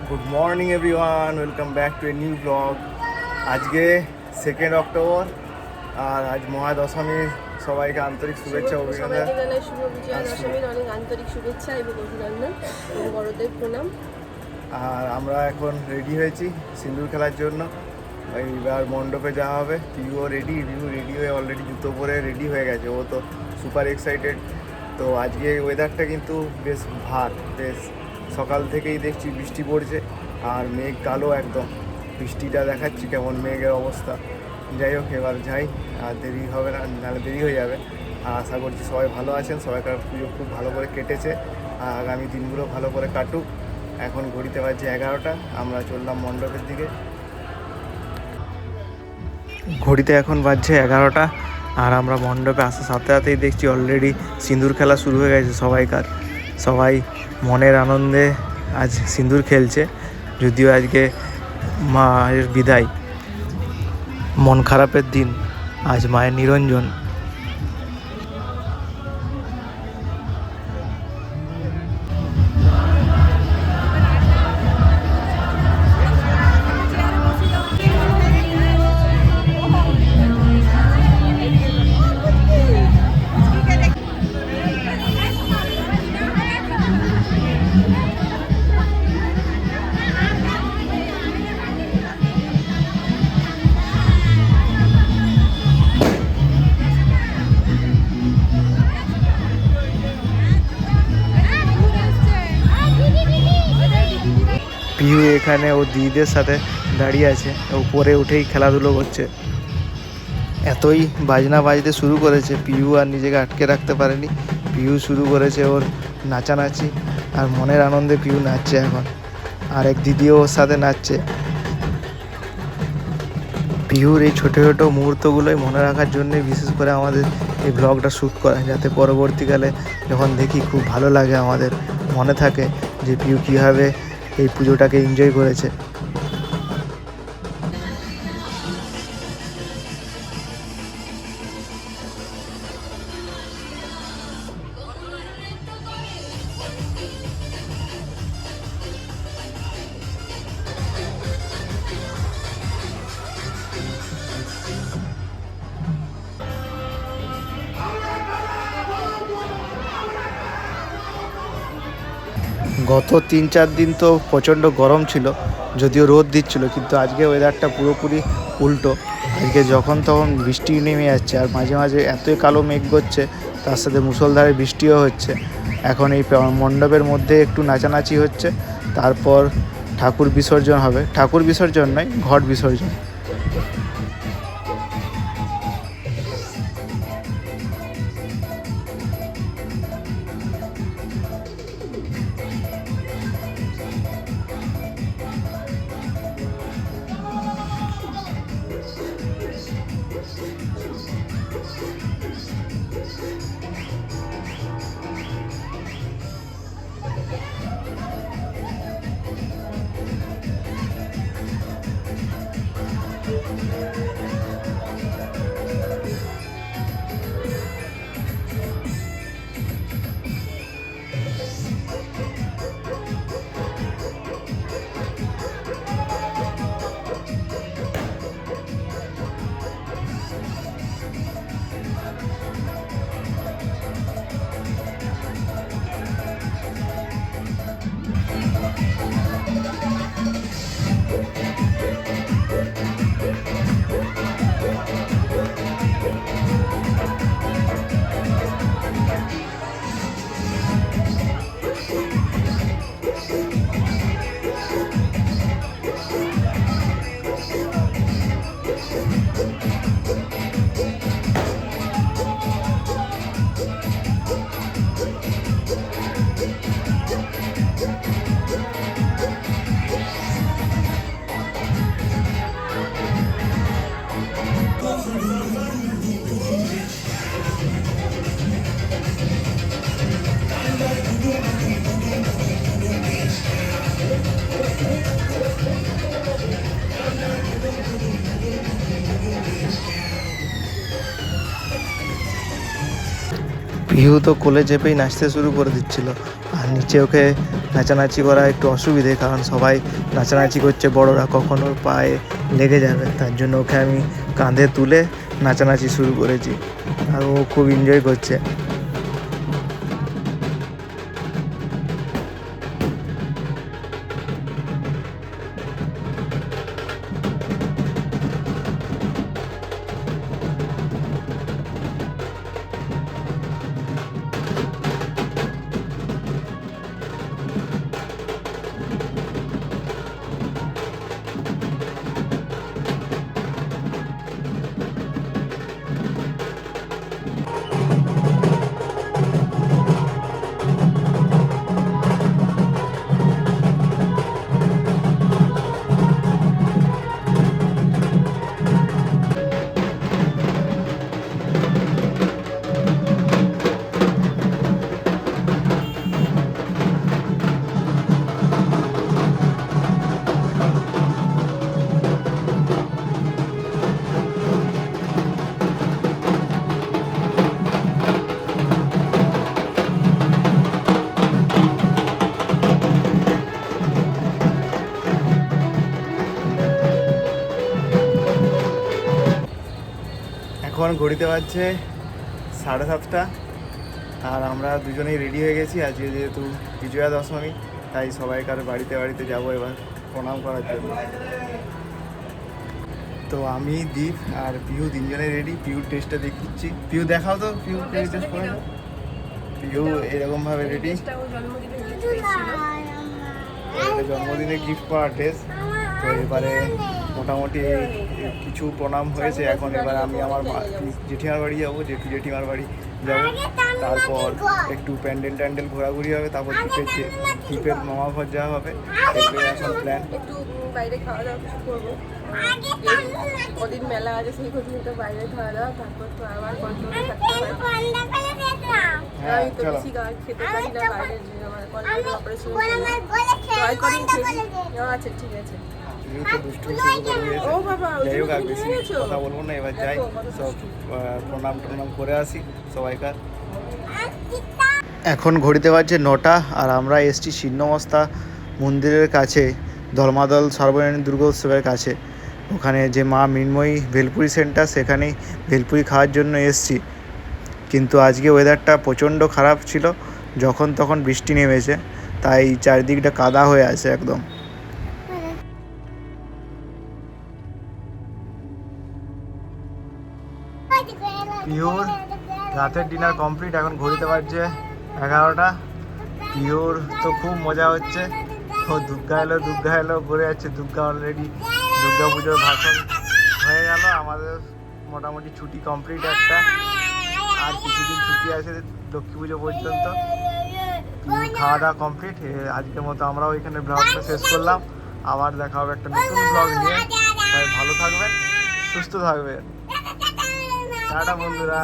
Good morning everyone, welcome back to a new blog. আজকে 2 October আর আজ মহাদশমীর। সবাইকে আন্তরিক শুভেচ্ছা অভিনন্দন। সবাইকে জানাই শুভ বিজয়া দশমীর অনেক আন্তরিক শুভেচ্ছা এবং অভিনন্দন এবং বড়দের প্রণাম। আর আমরা এখন রেডি হয়েছি সিঁদুর খেলার জন্য। এইবার মণ্ডপে যাওয়া হবে। পিউ রেডি হয়ে অলরেডি জুতো পরে রেডি হয়ে গেছে। ও তো সুপার এক্সাইটেড। তো আজকে ওয়েদারটা কিন্তু বেশ বেশ সকাল থেকেই দেখছি বৃষ্টি পড়ছে আর মেঘ কালো একদম। বৃষ্টিটা দেখাচ্ছি কেমন মেঘের অবস্থা। যাই হোক, এবার যাই, আর দেরি হবে না, নাহলে দেরি হয়ে যাবে। আর আশা করছি সবাই ভালো আছেন, সবাইকার পুজো খুব ভালো করে কেটেছে আর আগামী দিনগুলো ভালো করে কাটুক। এখন ঘড়িতে বাজছে 11টা, আমরা চললাম মণ্ডপের দিকে। ঘড়িতে এখন বাজছে 11টা আর আমরা মণ্ডপে আসার সাথে সাথেই দেখছি অলরেডি সিঁদুর খেলা শুরু হয়ে গেছে সবাইকার। সবাই মনের আনন্দে আজ সিঁদুর খেলছে, যদিও আজকে মায়ের বিদায়, মন খারাপের দিন, আজ মায়ের নিরঞ্জন। পিউ এখানে ও দিদিদের সাথে দাঁড়িয়ে আছে, উপরে উঠেই খেলাধুলো করছে। এতই বাজনা বাজতে শুরু করেছে, পিউ আর নিজেকে আটকে রাখতে পারেনি। পিউ শুরু করেছে ওর নাচানাচি, আর মনের আনন্দে পিউ নাচছে এখন। আর এক দিদিও ওর সাথে নাচছে। পিউর এই ছোটো ছোটো মুহূর্তগুলোই মনে রাখার জন্যই বিশেষ করে আমাদের এই ব্লগটা শ্যুট করা, যাতে পরবর্তীকালে যখন দেখি খুব ভালো লাগে, আমাদের মনে থাকে যে পিউ কীভাবে এই পুজোটাকে এনজয় করেছে। গত 3-4 দিন তো প্রচণ্ড গরম ছিল, যদিও রোদ দিচ্ছিল, কিন্তু আজকে ওয়েদারটা পুরোপুরি উল্টো। আজকে যখন তখন বৃষ্টি নেমে যাচ্ছে, আর মাঝে মাঝে এতই কালো মেঘ করছে, তার সাথে মুষলধারে বৃষ্টিও হচ্ছে। এখন এই মণ্ডপের মধ্যে একটু নাচানাচি হচ্ছে, তারপর ঠাকুর বিসর্জন হবে। ঠাকুর বিসর্জন নয়, ঘট বিসর্জন। পিহু তো কোলে চেপেই নাচতে শুরু করে দিচ্ছিল, আর নিচে ওকে নাচানাচি করা একটু অসুবিধে, কারণ সবাই নাচানাচি করছে, বড়রা কখন ওর পায়ে লেগে যাবে, তার জন্য ওকে আমি কাঁধে তুলে নাচানাচি শুরু করেছি, আর ও খুব এনজয় করছে। এখন ঘড়িতে বাজছে 7:30, আর আমরা দুজনেই রেডি হয়ে গেছি। আজকে যেহেতু বিজয়া দশমী, তাই সবাইকার বাড়িতে বাড়িতে যাবো এবার প্রণাম করার জন্য। তো আমি, দীপ আর পিহু তিনজনে রেডি। পিহুর টেস্টটা দেখিচ্ছি। পিহু দেখাও তো, পিহু টেস্ট করে। পিহু এরকমভাবে রেডি, জন্মদিনে গিফট পাওয়ার টেস্ট। তো এবারে মোটামুটি কিছু প্রণাম হয়েছে, এখন এবার আমি আমার জেঠিমার বাড়ি যাবো, জেঠিমার বাড়ি যাবো, তারপর একটু প্যান্ডেল ট্যান্ডেল ঘোরাঘুরি হবে, তারপর দ্বীপের মামা ঘর যাওয়া হবে। এগুলোই এখন প্ল্যান। একটু বাইরে খাওয়া দাওয়া কিছু করবো, কদিন মেলা আছে সেই কদিন তো বাইরে খাওয়া দাওয়া, তারপর তো আবার কন্ট্রোলে থাকতে হয়। আমি তো বেশি খেতে পারি না বাইরের, আমার কন্ট্রোলে অপারেশন কদিন খেয়েছি। আচ্ছা ঠিক আছে। ও বাবা, যাই হোক, আর বেশি কথা বলবো না, এবার যাই, সব প্রণাম টনাম করে আসি সবাইকার। এখন ঘড়িতে বাজছে 9টা, আর আমরা এসছি ছিন্নমস্তা মন্দিরের কাছে, ধর্মাদল সর্বজনীন দুর্গোৎসবের কাছে। ওখানে যে মা মৃন্ময়ী ভেলপুরি সেন্টার, সেখানেই ভেলপুরি খাওয়ার জন্য এসছি। কিন্তু আজকে ওয়েদারটা প্রচণ্ড খারাপ ছিল, যখন তখন বৃষ্টি নেমেছে, তাই চারিদিকটা কাদা হয়ে আছে একদম। পিওর রাতের ডিনার কমপ্লিট, এখন ঘড়িতে বাজছে 11টা। পিওর তো খুব মজা হচ্ছে, ও দুর্গা এলো করে যাচ্ছে। দুর্গা অলরেডি দুর্গা পুজোর ভাষণ হয়ে গেল, আমাদের মোটামুটি ছুটি কমপ্লিট একটা, আর কিছুদিন ছুটি আছে লক্ষ্মী পুজো পর্যন্ত। খাওয়া দাওয়া কমপ্লিট, আজকের মতো আমরাও এখানে ব্লগটা শেষ করলাম। আবার দেখা হবে একটা নতুন ব্লগ নিয়ে। সবাই ভালো থাকবেন, সুস্থ থাকবেন। টাটা বন্ধুরা।